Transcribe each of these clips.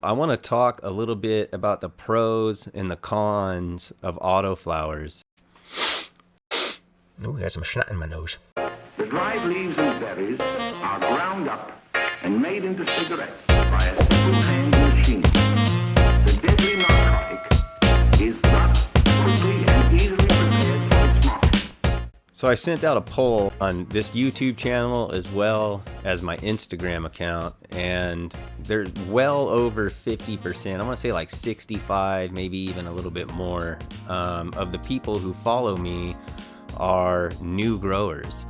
I want to talk a little bit about the pros and the cons of autoflowers. Ooh, there's some schnat in my nose. The dried leaves and berries are ground up and made into cigarettes by a simple hand machine. The deadly narcotic is thus quickly and easily prepared for its market. So I sent out a poll on this YouTube channel as well as my Instagram account, and they're well over 50%. I want to say like 65, maybe even a little bit more, of the people who follow me are new growers.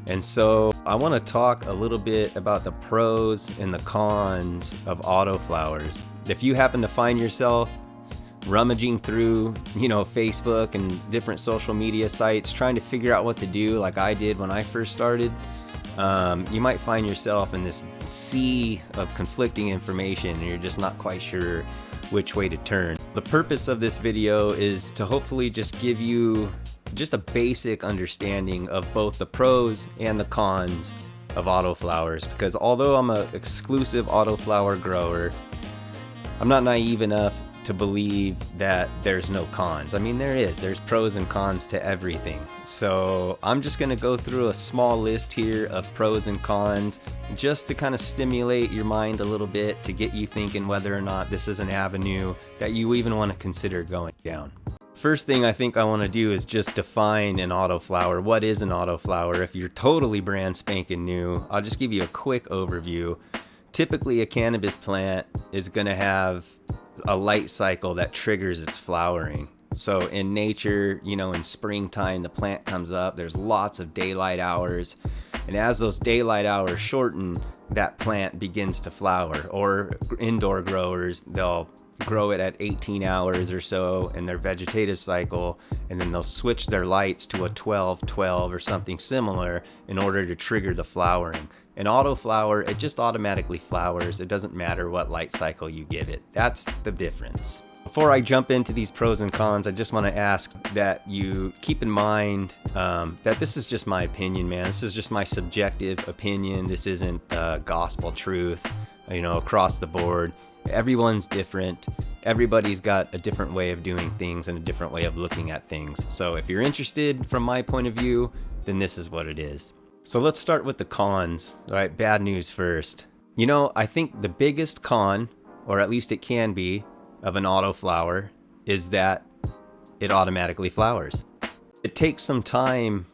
And so I want to talk a little bit about the pros and the cons of autoflowers. If you happen to find yourself rummaging through, Facebook and different social media sites, trying to figure out what to do like I did when I first started, you might find yourself in this sea of conflicting information and you're just not quite sure which way to turn. The purpose of this video is to hopefully just give you just a basic understanding of both the pros and the cons of autoflowers, because although I'm an exclusive autoflower grower, I'm not naive enough to believe that there's no cons. I mean, there's pros and cons to everything. So I'm just gonna go through a small list here of pros and cons just to kind of stimulate your mind a little bit, to get you thinking whether or not this is an avenue that you even want to consider going down. First thing I think I want to do is just define an autoflower. What is an autoflower? If you're totally brand spanking new, I'll just give you a quick overview. Typically, a cannabis plant is going to have a light cycle that triggers its flowering. So in nature, in springtime, the plant comes up, there's lots of daylight hours. And as those daylight hours shorten, that plant begins to flower. Or indoor growers, they'll grow it at 18 hours or so in their vegetative cycle, and then they'll switch their lights to a 12-12 or something similar in order to trigger the flowering. An autoflower, it just automatically flowers. It doesn't matter what light cycle you give it. That's the difference. Before I jump into these pros and cons, I just want to ask that you keep in mind that this is just my opinion, man. This is just my subjective opinion. This isn't gospel truth, across the board. Everyone's different. Everybody's got a different way of doing things and a different way of looking at things. So if you're interested from my point of view, then this is what it is. So let's start with the cons. All right, bad news first. I think the biggest con, or at least it can be, of an autoflower is that it automatically flowers. It takes some time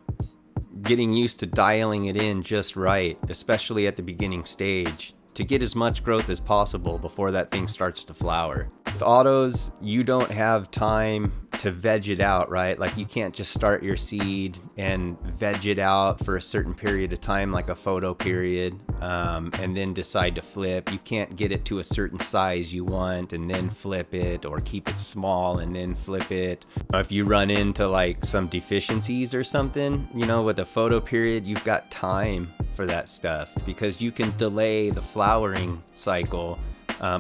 getting used to dialing it in just right, especially at the beginning stage, to get as much growth as possible before that thing starts to flower. With autos, you don't have time to veg it out, right? Like you can't just start your seed and veg it out for a certain period of time, like a photoperiod, and then decide to flip. You can't get it to a certain size you want and then flip it, or keep it small and then flip it. If you run into like some deficiencies or something, with a photoperiod, you've got time for that stuff because you can delay the flowering cycle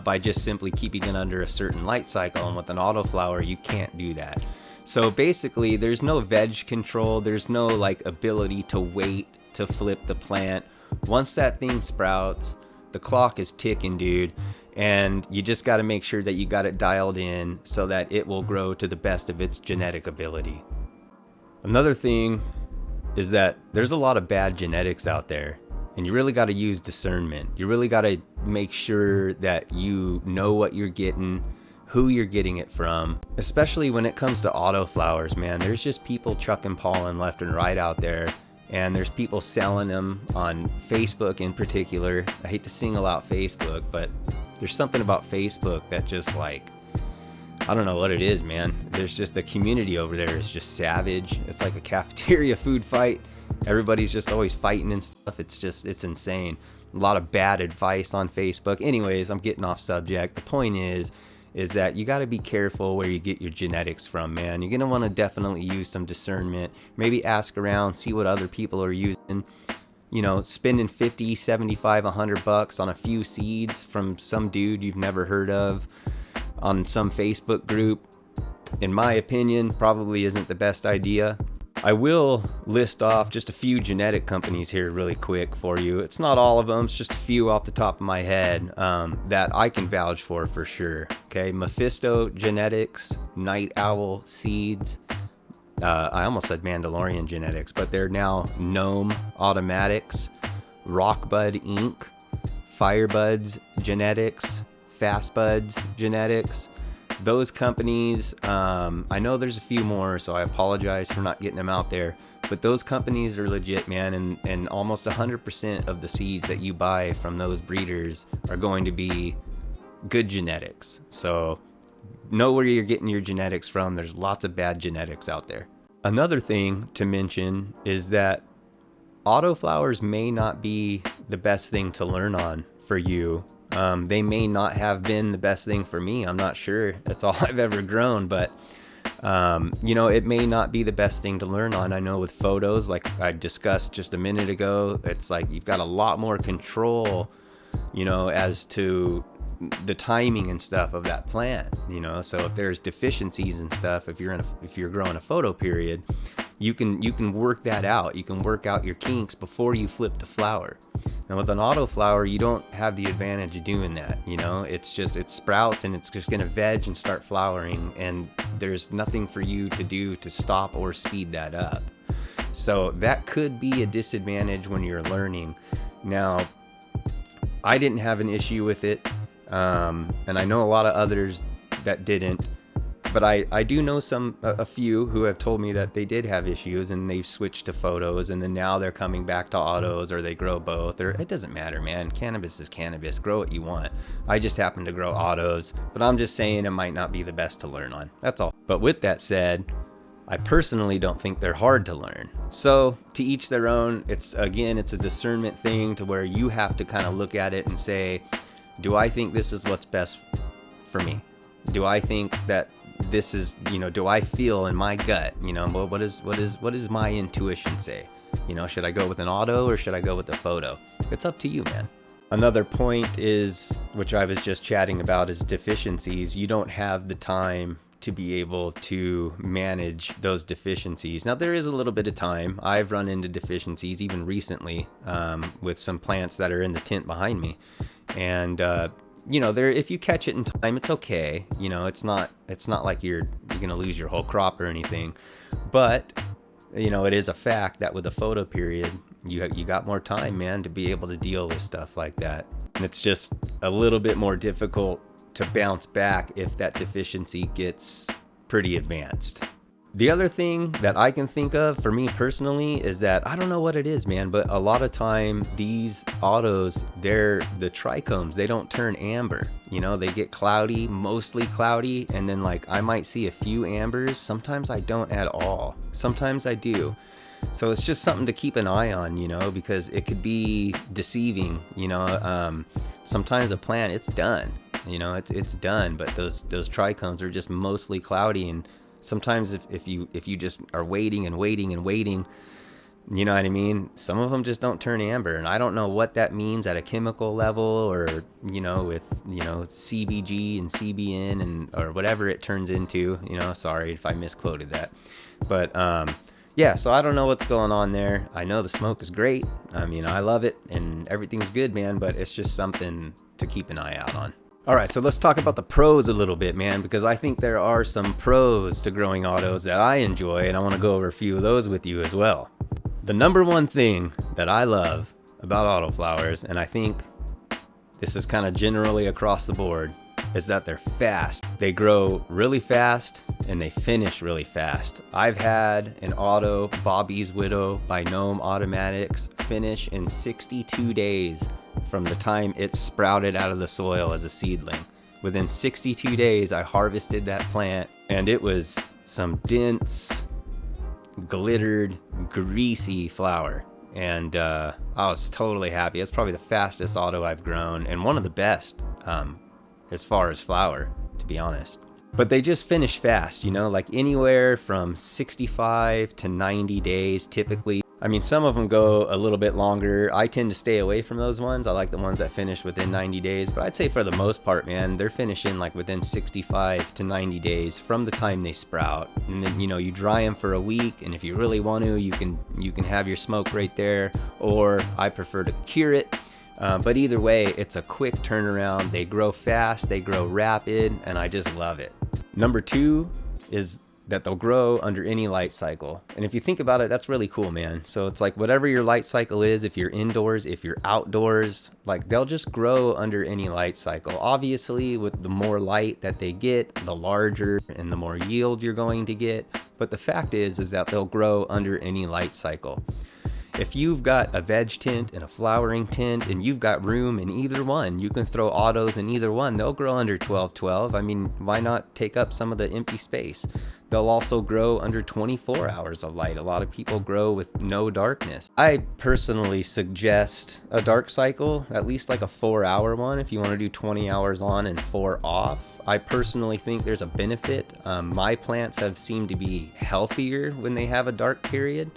by just simply keeping it under a certain light cycle. And with an autoflower, you can't do that. So basically, there's no veg control. There's no ability to wait to flip the plant. Once that thing sprouts, the clock is ticking, dude. And you just got to make sure that you got it dialed in so that it will grow to the best of its genetic ability. Another thing is that there's a lot of bad genetics out there. And you really got to use discernment. You really got to make sure that you know what you're getting, who you're getting it from. Especially when it comes to autoflowers, man. There's just people chucking pollen left and right out there. And there's people selling them on Facebook in particular. I hate to single out Facebook, but there's something about Facebook that just I don't know what it is, man. There's just the community over there is just savage. It's like a cafeteria food fight. Everybody's just always fighting and stuff. It's insane. A lot of bad advice on Facebook. Anyways, I'm getting off subject. The point is that you got to be careful where you get your genetics from, man. You're going to want to definitely use some discernment. Maybe ask around, see what other people are using. Spending 50, 75, $100 on a few seeds from some dude you've never heard of on some Facebook group, in my opinion, probably isn't the best idea. I will list off just a few genetic companies here really quick for you. It's not all of them, it's just a few off the top of my head that I can vouch for sure. Okay, Mephisto Genetics, Night Owl Seeds. I almost said Mandalorian Genetics, but they're now Gnome Automatics, Rockbud Inc., Firebuds Genetics, Fastbuds Genetics. Those companies, I know there's a few more, so I apologize for not getting them out there, but those companies are legit, man, and almost 100% of the seeds that you buy from those breeders are going to be good genetics. So know where you're getting your genetics from. There's lots of bad genetics out there. Another thing to mention is that autoflowers may not be the best thing to learn on for you. They may not have been the best thing for me. I'm not sure. That's all I've ever grown, but it may not be the best thing to learn on. I know with photos, like I discussed just a minute ago, it's like you've got a lot more control, as to the timing and stuff of that plant, so if there's deficiencies and stuff, if you're growing a photoperiod, you can work that out. You can work out your kinks before you flip to flower. Now with an autoflower, you don't have the advantage of doing that. It sprouts and it's just going to veg and start flowering, and there's nothing for you to do to stop or speed that up. So that could be a disadvantage when you're learning. Now, I didn't have an issue with it, and I know a lot of others that didn't. But I do know a few who have told me that they did have issues and they've switched to photos, and then now they're coming back to autos, or they grow both, or it doesn't matter, man. Cannabis is cannabis. Grow what you want. I just happen to grow autos, but I'm just saying it might not be the best to learn on. That's all. But with that said, I personally don't think they're hard to learn. So to each their own. It's a discernment thing to where you have to kind of look at it and say, do I think this is what's best for me? Do I think that this is, do I feel in my gut, what does my intuition say? Should I go with an auto or should I go with a photo? It's up to you, man. Another point is, which I was just chatting about, is deficiencies. You don't have the time to be able to manage those deficiencies. Now, there is a little bit of time. I've run into deficiencies even recently with some plants that are in the tent behind me. And, if you catch it in time, it's okay. It's not like you're going to lose your whole crop or anything. But, it is a fact that with a photoperiod, you got more time, man, to be able to deal with stuff like that. And it's just a little bit more difficult to bounce back if that deficiency gets pretty advanced. The other thing that I can think of for me personally is that I don't know what it is, man, but a lot of time these autos, the trichomes, they don't turn amber. They get cloudy, mostly cloudy, and then I might see a few ambers. Sometimes I don't at all. Sometimes I do. So it's just something to keep an eye on, because it could be deceiving. Sometimes a plant, it's done. It's done, but those trichomes are just mostly cloudy, and sometimes if you just are waiting and waiting and waiting, you know what I mean? Some of them just don't turn amber, and I don't know what that means at a chemical level, or with CBG and CBN and or whatever it turns into. Sorry if I misquoted that, but yeah. So I don't know what's going on there. I know the smoke is great. I love it and everything's good, man. But it's just something to keep an eye out on. All right, so let's talk about the pros a little bit, man, because I think there are some pros to growing autos that I enjoy, and I want to go over a few of those with you as well. The number one thing that I love about autoflowers, and I think this is kind of generally across the board, is that they're fast. They grow really fast and they finish really fast. I've had an auto, Bobby's Widow by Gnome Automatics, finish in 62 days from the time it sprouted out of the soil as a seedling. Within 62 days, I harvested that plant, and it was some dense, glittered, greasy flower. And I was totally happy. It's probably the fastest auto I've grown, and one of the best as far as flower, to be honest. But they just finish fast, anywhere from 65 to 90 days typically. I mean, some of them go a little bit longer. I tend to stay away from those ones. I like the ones that finish within 90 days, but I'd say for the most part, man, they're finishing like within 65 to 90 days from the time they sprout. And then, you dry them for a week, and if you really want to, you can have your smoke right there, or I prefer to cure it. But either way, it's a quick turnaround. They grow fast, they grow rapid, and I just love it. Number 2 is that they'll grow under any light cycle. And if you think about it, that's really cool, man. So it's like whatever your light cycle is, if you're indoors, if you're outdoors, like they'll just grow under any light cycle. Obviously, with the more light that they get, the larger and the more yield you're going to get. But the fact is that they'll grow under any light cycle. If you've got a veg tint and a flowering tint and you've got room in either one, you can throw autos in either one. They'll grow under 12-12. I mean, why not take up some of the empty space? They'll also grow under 24 hours of light. A lot of people grow with no darkness. I personally suggest a dark cycle, at least like a 4-hour one if you want to do 20 hours on and 4 off. I personally think there's a benefit. My plants have seemed to be healthier when they have a dark period.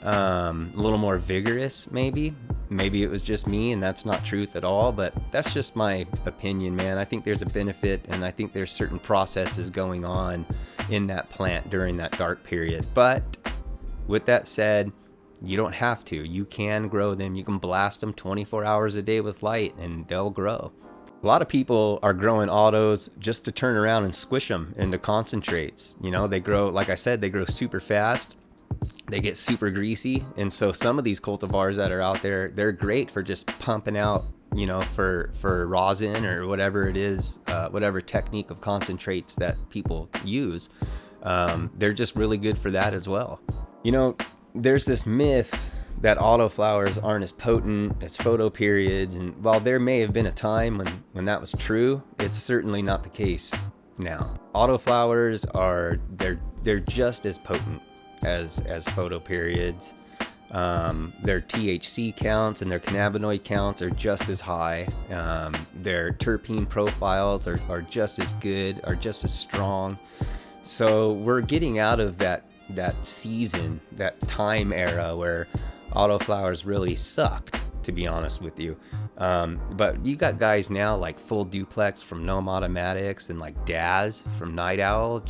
A little more vigorous, maybe it was just me and that's not truth at all, but that's just my opinion, man. I think there's a benefit, and I think there's certain processes going on in that plant during that dark period. But with that said, you don't have to. You can grow them. You can blast them 24 hours a day with light and they'll grow. A lot of people are growing autos just to turn around and squish them into concentrates. They grow, like I said, they grow super fast. They get super greasy, and so some of these cultivars that are out there, they're great for just pumping out, for rosin or whatever it is, whatever technique of concentrates that people use. They're just really good for that as well. There's this myth that autoflowers aren't as potent as photoperiods, and while there may have been a time when that was true, it's certainly not the case now. Autoflowers they're just as potent as photoperiods. Their THC counts and their cannabinoid counts are just as high. Their terpene profiles are just as good, are just as strong. So we're getting out of that season, that time era where autoflowers really sucked, to be honest with you. But you got guys now like Full Duplex from Gnome Automatics and like Daz from Night Owl,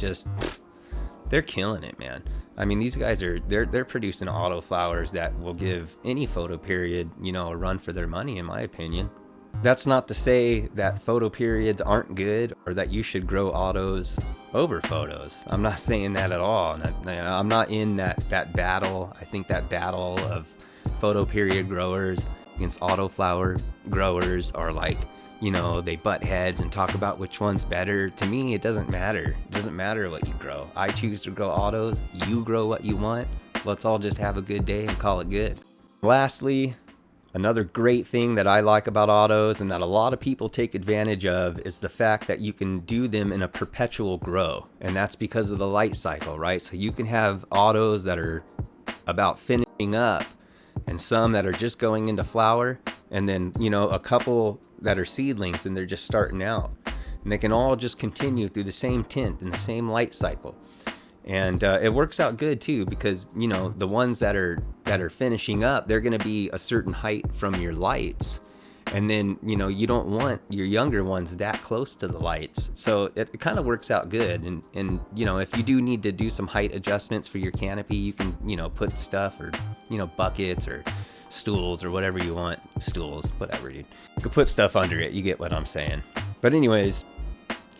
they're killing it, man. I mean, these guys they're producing autoflowers that will give any photoperiod, a run for their money, in my opinion. That's not to say that photoperiods aren't good or that you should grow autos over photos. I'm not saying that at all. I'm not in that battle. I think that battle of photoperiod growers against autoflower growers are like, they butt heads and talk about which one's better. To me, it doesn't matter. It doesn't matter what you grow. I choose to grow autos. You grow what you want. Let's all just have a good day and call it good. Lastly, another great thing that I like about autos and that a lot of people take advantage of is the fact that you can do them in a perpetual grow. And that's because of the light cycle, right? So you can have autos that are about finishing up and some that are just going into flower, and then, a couple that are seedlings and they're just starting out, and they can all just continue through the same tint and the same light cycle. And it works out good too, because the ones that are finishing up, they're going to be a certain height from your lights, and then you don't want your younger ones that close to the lights, so it kind of works out good. And if you do need to do some height adjustments for your canopy, you can put stuff, or buckets or stools or whatever you want. Stools, whatever, dude. You can put stuff under it. You get what I'm saying. But anyways,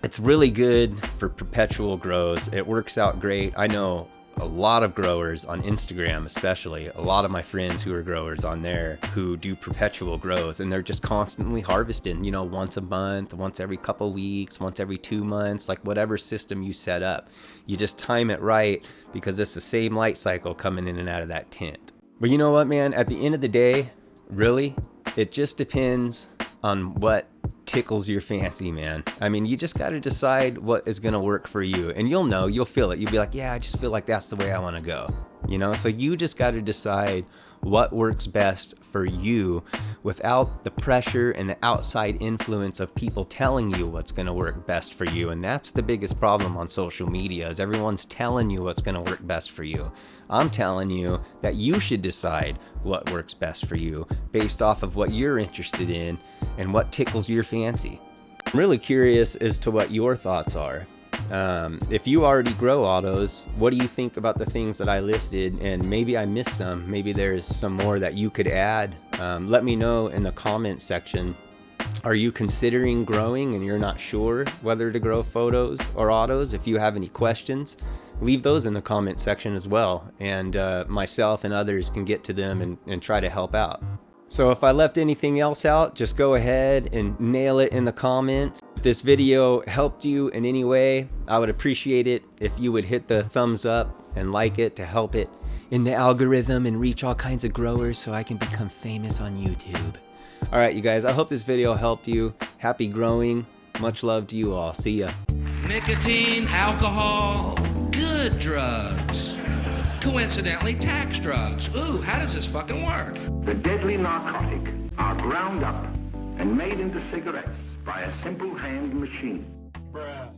it's really good for perpetual grows. It works out great. I know a lot of growers on Instagram, especially a lot of my friends who are growers on there who do perpetual grows, and they're just constantly harvesting, once a month, once every couple weeks, once every 2 months, like whatever system you set up. You just time it right, because it's the same light cycle coming in and out of that tint. But you know what, man? At the end of the day, really, it just depends on what tickles your fancy, man. I mean, you just got to decide what is going to work for you, and you'll feel it. You'll be like, yeah, I just feel like that's the way I want to go. So you just got to decide what works best for you without the pressure and the outside influence of people telling you what's going to work best for you. And that's the biggest problem on social media, is everyone's telling you what's going to work best for you. I'm telling you that you should decide what works best for you based off of what you're interested in and what tickles your fancy. I'm really curious as to what your thoughts are. If you already grow autos, what do you think about the things that I listed? And maybe I missed some. Maybe there's some more that you could add. Let me know in the comment section. Are you considering growing and you're not sure whether to grow photos or autos? If you have any questions, leave those in the comment section as well. And myself and others can get to them and try to help out. So if I left anything else out, just go ahead and nail it in the comments. If this video helped you in any way, I would appreciate it if you would hit the thumbs up and like it to help it in the algorithm and reach all kinds of growers so I can become famous on YouTube. All right, you guys, I hope this video helped you. Happy growing. Much love to you all. See ya. Nicotine, alcohol, good drugs. Coincidentally, tax drugs. Ooh, how does this fucking work? The deadly narcotic are ground up and made into cigarettes by a simple hand machine. Bruh.